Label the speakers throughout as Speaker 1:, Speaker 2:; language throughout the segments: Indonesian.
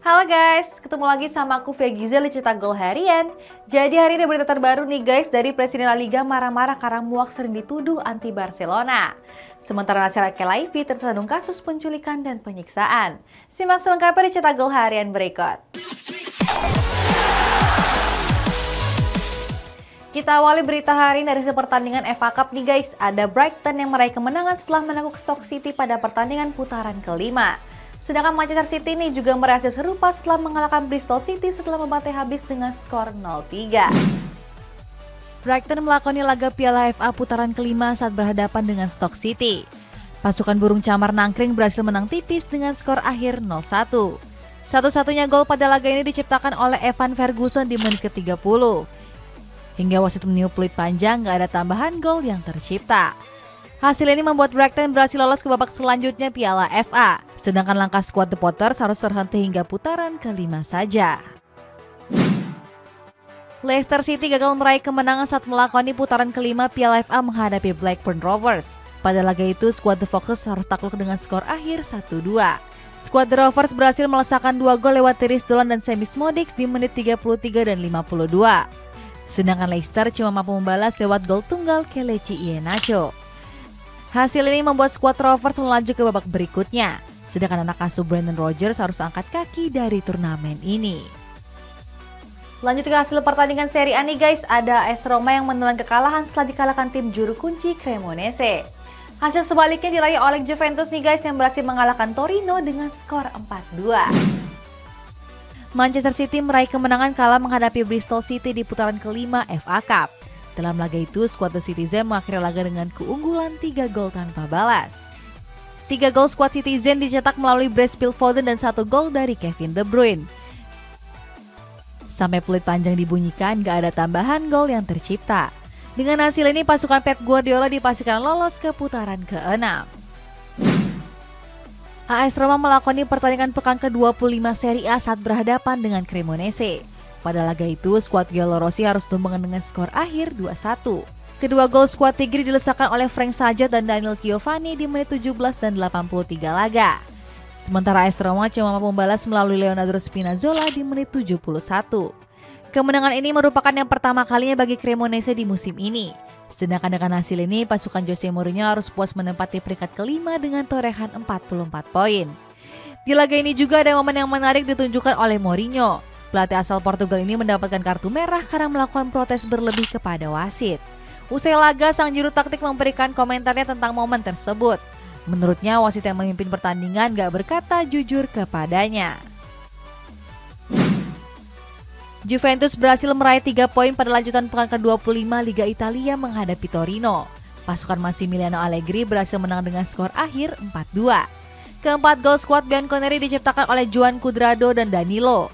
Speaker 1: Halo guys, ketemu lagi sama aku Via Gizel di Cetak Gol Harian. Jadi hari ini berita terbaru nih guys dari Presiden La Liga marah-marah karena Muak sering dituduh anti Barcelona. Sementara Nasser Al-Khelaifi tersandung kasus penculikan dan penyiksaan. Simak selengkapnya di Cetak Gol Harian berikut. Kita awali berita hari dari pertandingan FA Cup nih guys. Ada Brighton yang meraih kemenangan setelah menaklukan Stoke City pada pertandingan putaran kelima. Sedangkan Manchester City ini juga meraih hasil serupa setelah mengalahkan Bristol City setelah membantai habis dengan skor 0-3. Brighton melakoni laga Piala FA putaran kelima saat berhadapan dengan Stoke City. Pasukan burung camar nangkring berhasil menang tipis dengan skor akhir 0-1. Satu-satunya gol pada laga ini diciptakan oleh Evan Ferguson di menit ke-30. Hingga wasit meniup peluit panjang, gak ada tambahan gol yang tercipta. Hasil ini membuat Brighton berhasil lolos ke babak selanjutnya Piala FA. Sedangkan langkah skuad The Potters harus terhenti hingga putaran kelima saja. Leicester City gagal meraih kemenangan saat melakoni putaran kelima Piala FA menghadapi Blackburn Rovers. Pada laga itu, skuad The Foxes harus takluk dengan skor akhir 1-2. Skuad The Rovers berhasil melesakkan 2 gol lewat Tiris Dolan dan Semis Modix di menit 33 dan 52. Sedangkan Leicester cuma mampu membalas lewat gol tunggal Kelechi Iheanacho. Hasil ini membuat skuad Rovers melaju ke babak berikutnya. Sedangkan anak asuh Brendan Rodgers harus angkat kaki dari turnamen ini. Lanjut ke hasil pertandingan Serie A nih guys, ada AS Roma yang menelan kekalahan setelah dikalahkan tim juru kunci Cremonese. Hasil sebaliknya diraih oleh Juventus nih guys yang berhasil mengalahkan Torino dengan skor 4-2. Manchester City meraih kemenangan kala menghadapi Bristol City di putaran kelima FA Cup. Dalam laga itu, skuad The Citizen mengakhiri laga dengan keunggulan 3 gol tanpa balas. 3 gol skuad Citizen dicetak melalui Brest Phil Foden dan 1 gol dari Kevin De Bruyne. Sampai peluit panjang dibunyikan, gak ada tambahan gol yang tercipta. Dengan hasil ini, pasukan Pep Guardiola dipastikan lolos ke putaran ke-6. AS Roma melakoni pertandingan pekan ke-25 Serie A saat berhadapan dengan Cremonese. Pada laga itu, skuad Giallorossi harus tumbang dengan skor akhir 2-1. Kedua gol skuad Tigri dilesakan oleh Frank Sajot dan Daniel Chiovani di menit 17 dan 83 laga. Sementara AS Roma cuma mampu membalas melalui Leonardo Spinazzola di menit 71. Kemenangan ini merupakan yang pertama kalinya bagi Cremonese di musim ini. Sedangkan dengan hasil ini, pasukan Jose Mourinho harus puas menempati peringkat kelima dengan torehan 44 poin. Di laga ini juga ada momen yang menarik ditunjukkan oleh Mourinho. Pelatih asal Portugal ini mendapatkan kartu merah karena melakukan protes berlebih kepada wasit. Usai laga, sang juru taktik memberikan komentarnya tentang momen tersebut. Menurutnya, wasit yang memimpin pertandingan gak berkata jujur kepadanya. Juventus berhasil meraih 3 poin pada lanjutan pekan ke-25 Liga Italia menghadapi Torino. Pasukan Massimiliano Allegri berhasil menang dengan skor akhir 4-2. Keempat gol skuad Bianconeri diciptakan oleh Juan Cuadrado dan Danilo.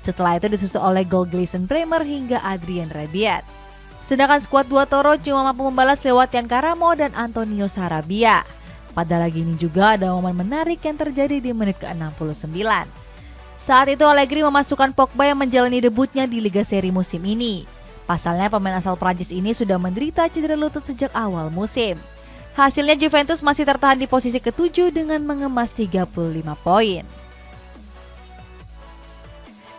Speaker 1: Setelah itu disusul oleh gol Gleison Bremer hingga Adrien Rabiot. Sedangkan skuad Dua Toro cuma mampu membalas lewat Yan Karamo dan Antonio Sarabia. Pada laga ini juga ada momen menarik yang terjadi di menit ke-69. Saat itu Allegri memasukkan Pogba yang menjalani debutnya di Liga Serie musim ini. Pasalnya pemain asal Prancis ini sudah menderita cedera lutut sejak awal musim. Hasilnya Juventus masih tertahan di posisi ke-7 dengan mengemas 35 poin.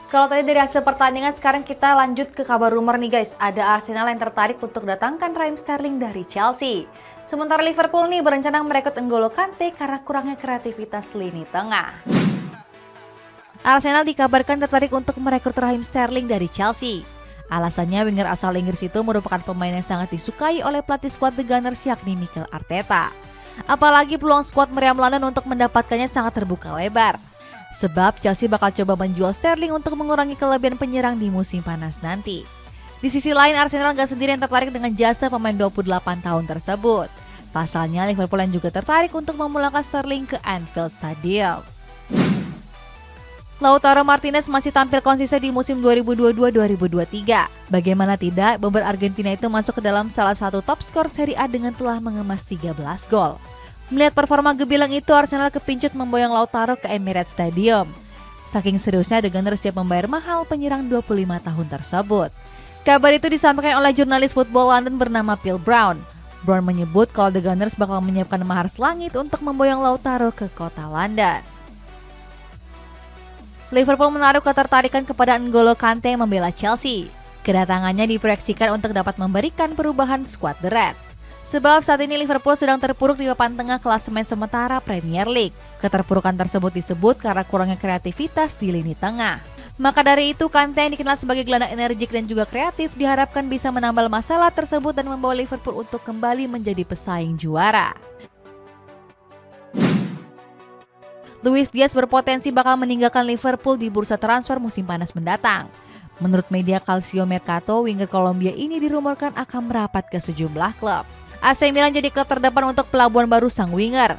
Speaker 1: Kalau tadi dari hasil pertandingan, sekarang kita lanjut ke kabar rumor nih guys. Ada Arsenal yang tertarik untuk datangkan Raheem Sterling dari Chelsea. Sementara Liverpool nih berencana merekrut N'Golo Kante karena kurangnya kreativitas lini tengah. Arsenal dikabarkan tertarik untuk merekrut Raheem Sterling dari Chelsea. Alasannya winger asal Inggris itu merupakan pemain yang sangat disukai oleh pelatih skuad The Gunners yakni Mikel Arteta. Apalagi peluang skuad meriam London untuk mendapatkannya sangat terbuka lebar. Sebab Chelsea bakal coba menjual Sterling untuk mengurangi kelebihan penyerang di musim panas nanti. Di sisi lain, Arsenal gak sendiri yang tertarik dengan jasa pemain 28 tahun tersebut. Pasalnya Liverpool yang juga tertarik untuk memulangkan Sterling ke Anfield Stadium. Lautaro Martinez masih tampil konsisten di musim 2022-2023. Bagaimana tidak, bomber Argentina itu masuk ke dalam salah satu top skor Serie A dengan telah mengemas 13 gol. Melihat performa gebilang itu, Arsenal kepincut memboyong Lautaro ke Emirates Stadium. Saking seriusnya, The Gunners siap membayar mahal penyerang 25 tahun tersebut. Kabar itu disampaikan oleh jurnalis Football London bernama Phil Brown. Brown menyebut kalau The Gunners bakal menyiapkan mahar selangit untuk memboyong Lautaro ke kota London. Liverpool menaruh ketertarikan kepada N'Golo Kante yang membela Chelsea. Kedatangannya diproyeksikan untuk dapat memberikan perubahan skuad The Reds. Sebab saat ini Liverpool sedang terpuruk di papan tengah klasemen sementara Premier League. Keterpurukan tersebut disebut karena kurangnya kreativitas di lini tengah. Maka dari itu, Kante yang dikenal sebagai gelandang energik dan juga kreatif diharapkan bisa menambal masalah tersebut dan membawa Liverpool untuk kembali menjadi pesaing juara. Luis Diaz berpotensi bakal meninggalkan Liverpool di bursa transfer musim panas mendatang. Menurut media Calcio Mercato, winger Kolombia ini dirumorkan akan merapat ke sejumlah klub. AC Milan jadi klub terdepan untuk pelabuhan baru sang winger.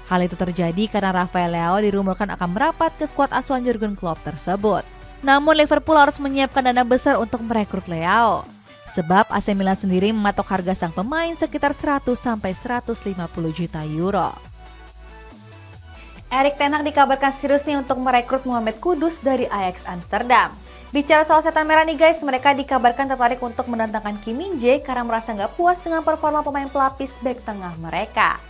Speaker 1: Hal itu terjadi karena Rafael Leao dirumorkan akan merapat ke skuad asuhan Jurgen Klopp tersebut. Namun Liverpool harus menyiapkan dana besar untuk merekrut Leao. Sebab AC Milan sendiri mematok harga sang pemain sekitar 100-150 juta euro. Erik ten Hag dikabarkan serius nih untuk merekrut Mohamed Kudus dari Ajax Amsterdam. Bicara soal setan merah nih guys, mereka dikabarkan tertarik untuk mendatangkan Kim Min-jae karena merasa nggak puas dengan performa pemain pelapis bek tengah mereka.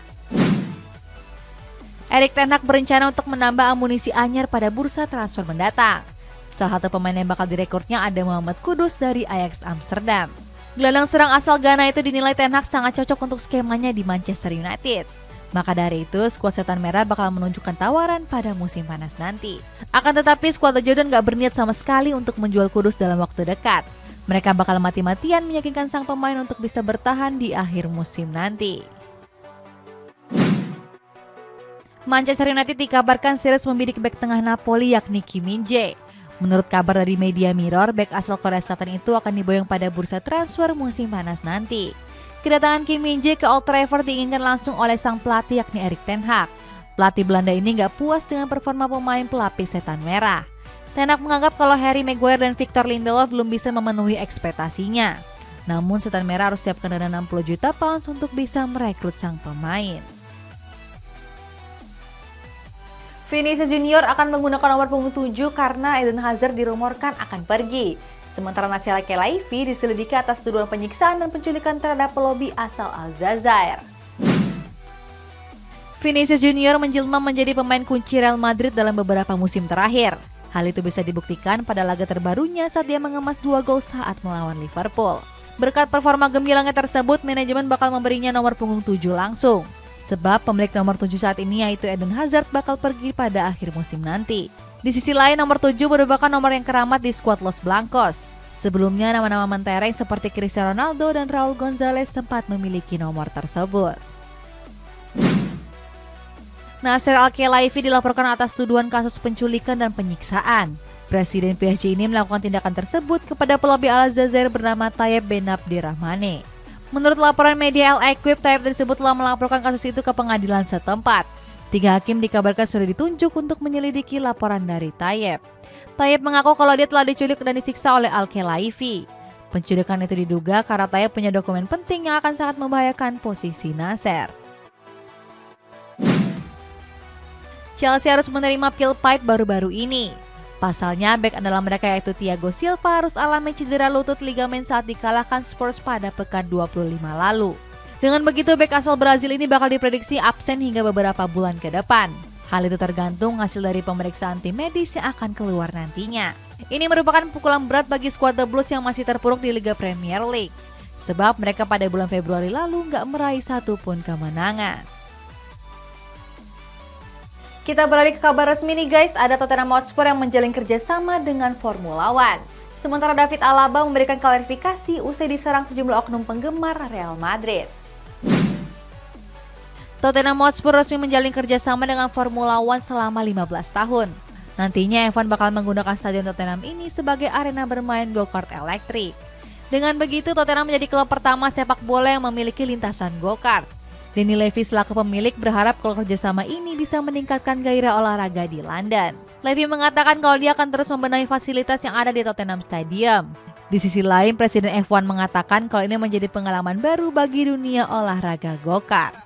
Speaker 1: Erik ten Hag berencana untuk menambah amunisi anyar pada bursa transfer mendatang. Salah satu pemain yang bakal direkrutnya ada Mohamed Kudus dari Ajax Amsterdam. Gelandang serang asal Ghana itu dinilai ten Hag sangat cocok untuk skemanya di Manchester United. Maka dari itu, skuad setan merah bakal menunjukkan tawaran pada musim panas nanti. Akan tetapi, skuad The Jordan gak berniat sama sekali untuk menjual Kudus dalam waktu dekat. Mereka bakal mati-matian meyakinkan sang pemain untuk bisa bertahan di akhir musim nanti. Manchester United dikabarkan serius membidik bek tengah Napoli yakni Kim Min-jae. Menurut kabar dari media Mirror, bek asal Korea Selatan itu akan diboyong pada bursa transfer musim panas nanti. Kedatangan Kim Min-jae ke Old Trafford diinginkan langsung oleh sang pelatih yakni Erik ten Hag. Pelatih Belanda ini nggak puas dengan performa pemain pelapis setan merah. Ten Hag menganggap kalau Harry Maguire dan Victor Lindelof belum bisa memenuhi ekspektasinya. Namun setan merah harus siapkan dana 60 juta pounds untuk bisa merekrut sang pemain. Vinicius Junior akan menggunakan nomor punggung 7 karena Eden Hazard dirumorkan akan pergi. Sementara Nacer Al-Khelaifi diselidiki atas tuduhan penyiksaan dan penculikan terhadap pelobi asal Aljazair. Vinicius Junior menjelma menjadi pemain kunci Real Madrid dalam beberapa musim terakhir. Hal itu bisa dibuktikan pada laga terbarunya saat dia mengemas 2 gol saat melawan Liverpool. Berkat performa gemilangnya tersebut, manajemen bakal memberinya nomor punggung 7 langsung. Sebab pemilik nomor 7 saat ini yaitu Eden Hazard bakal pergi pada akhir musim nanti. Di sisi lain, nomor 7 merupakan nomor yang keramat di skuad Los Blancos. Sebelumnya, nama-nama mentereng seperti Cristiano Ronaldo dan Raul Gonzalez sempat memiliki nomor tersebut. Nacer Al-Khelaifi dilaporkan atas tuduhan kasus penculikan dan penyiksaan. Presiden PSG ini melakukan tindakan tersebut kepada pelobi Aljazair bernama Tayyip Ben Abdirrahmane. Menurut laporan media Al-Equipe, Tayyip tersebut telah melaporkan kasus itu ke pengadilan setempat. 3 hakim dikabarkan sudah ditunjuk untuk menyelidiki laporan dari Tayyip. Tayyip mengaku kalau dia telah diculik dan disiksa oleh Al-Khelaifi. Penculikan itu diduga karena Tayyip punya dokumen penting yang akan sangat membahayakan posisi Nacer. Chelsea harus menerima pil pahit baru-baru ini. Pasalnya, bek andalan mereka yaitu Thiago Silva harus alami cedera lutut ligamen saat dikalahkan Spurs pada pekan 25 lalu. Dengan begitu, bek asal Brazil ini bakal diprediksi absen hingga beberapa bulan ke depan. Hal itu tergantung hasil dari pemeriksaan tim medis yang akan keluar nantinya. Ini merupakan pukulan berat bagi skuad The Blues yang masih terpuruk di Liga Premier League. Sebab mereka pada bulan Februari lalu nggak meraih satupun kemenangan. Kita beralih ke kabar resmi nih guys, ada Tottenham Hotspur yang menjalin kerjasama dengan Formula One. Sementara David Alaba memberikan klarifikasi usai diserang sejumlah oknum penggemar Real Madrid. Tottenham Hotspur resmi menjalin kerjasama dengan Formula One selama 15 tahun. Nantinya Evan bakal menggunakan stadion Tottenham ini sebagai arena bermain go-kart elektrik. Dengan begitu, Tottenham menjadi klub pertama sepak bola yang memiliki lintasan go-kart. Danny Levy selaku pemilik berharap kalau kerjasama ini bisa meningkatkan gairah olahraga di London. Levy mengatakan kalau dia akan terus membenahi fasilitas yang ada di Tottenham Stadium. Di sisi lain, Presiden F1 mengatakan kalau ini menjadi pengalaman baru bagi dunia olahraga go-kart.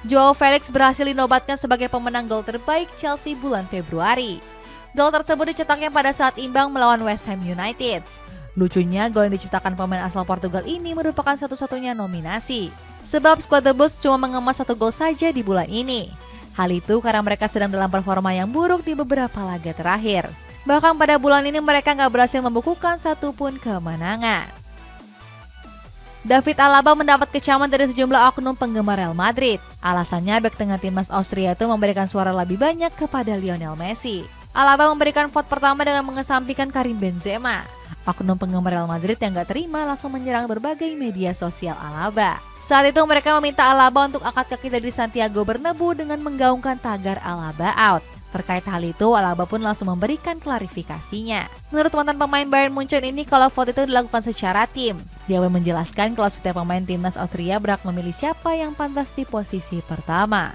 Speaker 1: Joao Felix berhasil dinobatkan sebagai pemenang gol terbaik Chelsea bulan Februari. Gol tersebut dicetaknya pada saat imbang melawan West Ham United. Lucunya, gol yang diciptakan pemain asal Portugal ini merupakan satu-satunya nominasi. Sebab skuad The Blues cuma mengemas 1 gol saja di bulan ini. Hal itu karena mereka sedang dalam performa yang buruk di beberapa laga terakhir. Bahkan pada bulan ini mereka nggak berhasil membukukan satupun kemenangan. David Alaba mendapat kecaman dari sejumlah oknum penggemar Real Madrid. Alasannya bek tengah timnas Austria itu memberikan suara lebih banyak kepada Lionel Messi. Alaba memberikan vote pertama dengan mengesampingkan Karim Benzema. Oknum penggemar Real Madrid yang gak terima langsung menyerang berbagai media sosial Alaba. Saat itu mereka meminta Alaba untuk angkat kaki dari Santiago Bernabeu dengan menggaungkan tagar Alaba out. Terkait hal itu, Alaba pun langsung memberikan klarifikasinya. Menurut mantan pemain Bayern Munchen ini, kalau vote itu dilakukan secara tim. Dia pun menjelaskan kalau setiap pemain timnas Austria berhak memilih siapa yang pantas di posisi pertama.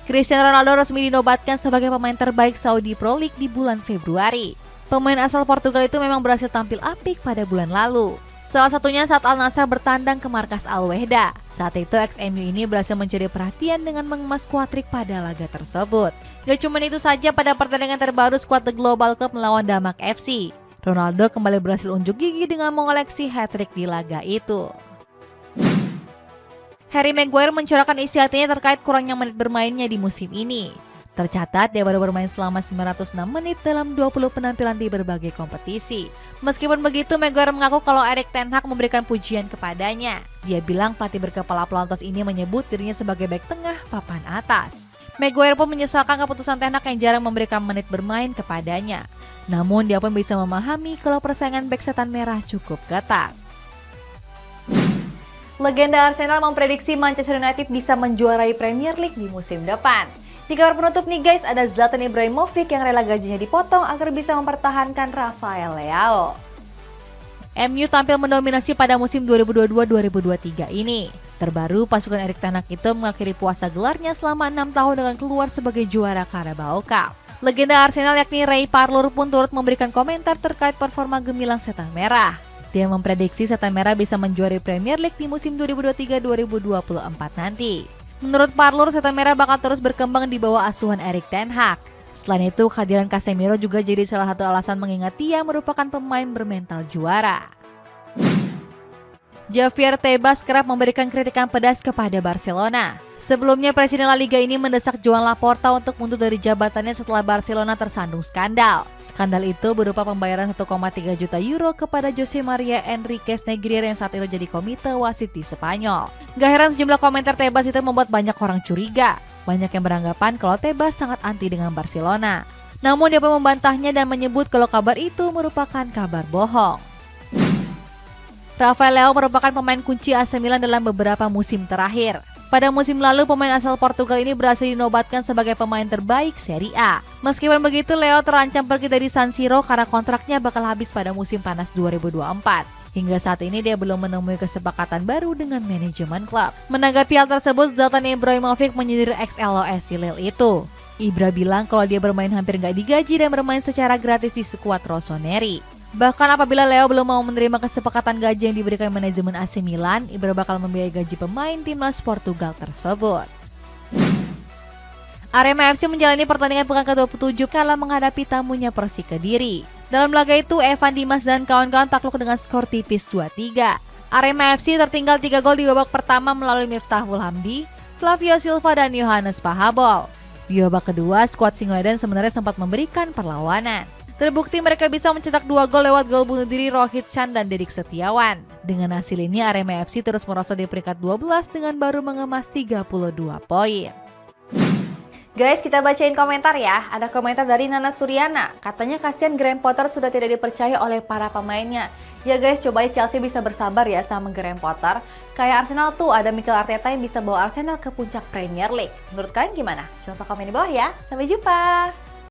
Speaker 1: Cristiano Ronaldo resmi dinobatkan sebagai pemain terbaik Saudi Pro League di bulan Februari. Pemain asal Portugal itu memang berhasil tampil apik pada bulan lalu. Salah satunya saat Al Nassr bertandang ke markas Al Wehda. Saat itu ex-MU ini berhasil mencuri perhatian dengan mengemas kuatrik pada laga tersebut. Gak cuma itu saja, pada pertandingan terbaru skuad The Global Cup melawan Damak FC, Ronaldo kembali berhasil unjuk gigi dengan mengoleksi hat-trick di laga itu. Harry Maguire mencurahkan isi hatinya terkait kurangnya menit bermainnya di musim ini. Tercatat dia baru bermain selama 906 menit dalam 20 penampilan di berbagai kompetisi. Meskipun begitu, Maguire mengaku kalau Erik ten Hag memberikan pujian kepadanya. Dia bilang pelatih berkepala pelontos ini menyebut dirinya sebagai bek tengah papan atas. Maguire pun menyesalkan keputusan ten Hag yang jarang memberikan menit bermain kepadanya. Namun dia pun bisa memahami kalau persaingan bek setan merah cukup ketat. Legenda Arsenal memprediksi Manchester United bisa menjuarai Premier League di musim depan. Di kabar penutup nih guys, ada Zlatan Ibrahimovic yang rela gajinya dipotong agar bisa mempertahankan Rafael Leao. MU tampil mendominasi pada musim 2022-2023 ini. Terbaru, pasukan Erik ten Hag itu mengakhiri puasa gelarnya selama 6 tahun dengan keluar sebagai juara Carabao Cup. Legenda Arsenal yakni Ray Parlour pun turut memberikan komentar terkait performa gemilang setan merah. Dia memprediksi setan merah bisa menjuari Premier League di musim 2023-2024 nanti. Menurut Parlour, setan merah bakal terus berkembang di bawah asuhan Erik ten Hag. Selain itu, kehadiran Casemiro juga jadi salah satu alasan mengingat dia merupakan pemain bermental juara. Javier Tebas kerap memberikan kritikan pedas kepada Barcelona. Sebelumnya, Presiden La Liga ini mendesak Joan Laporta untuk mundur dari jabatannya setelah Barcelona tersandung skandal. Skandal itu berupa pembayaran 1,3 juta euro kepada Jose Maria Enriquez Negrier yang saat itu jadi komite wasit di Spanyol. Gak heran sejumlah komentar Tebas itu membuat banyak orang curiga. Banyak yang beranggapan kalau Tebas sangat anti dengan Barcelona. Namun dia pun membantahnya dan menyebut kalau kabar itu merupakan kabar bohong. Rafael Leao merupakan pemain kunci AC Milan dalam beberapa musim terakhir. Pada musim lalu, pemain asal Portugal ini berhasil dinobatkan sebagai pemain terbaik Serie A. Meskipun begitu, Leo terancam pergi dari San Siro karena kontraknya bakal habis pada musim panas 2024. Hingga saat ini dia belum menemui kesepakatan baru dengan manajemen klub. Menanggapi hal tersebut, Zlatan Ibrahimovic menyindir ex-LOS Lille itu. Ibra bilang kalau dia bermain hampir nggak digaji dan bermain secara gratis di skuad Rossoneri. Bahkan apabila Leo belum mau menerima kesepakatan gaji yang diberikan manajemen AC Milan, Ibra bakal membiayai gaji pemain timnas Portugal tersebut. Arema FC menjalani pertandingan pekan ke-27 kala menghadapi tamunya Persik Kediri. Dalam laga itu, Evan Dimas dan kawan-kawan takluk dengan skor tipis 2-3. Arema FC tertinggal 3 gol di babak pertama melalui Miftahul Hamdi, Flavio Silva dan Yohanes Pahabol. Di babak kedua, skuad Singoedan sebenarnya sempat memberikan perlawanan. Terbukti mereka bisa mencetak 2 gol lewat gol bunuh diri Rohit Chan dan Dedik Setiawan. Dengan hasil ini, Arema FC terus merosot di peringkat 12 dengan baru mengemas 32 poin. Guys, kita bacain komentar ya. Ada komentar dari Nana Suryana. Katanya kasihan Graham Potter sudah tidak dipercaya oleh para pemainnya. Ya guys, coba Chelsea bisa bersabar ya sama Graham Potter. Kayak Arsenal tuh, ada Mikel Arteta yang bisa bawa Arsenal ke puncak Premier League. Menurut kalian gimana? Silahkan komen di bawah ya. Sampai jumpa!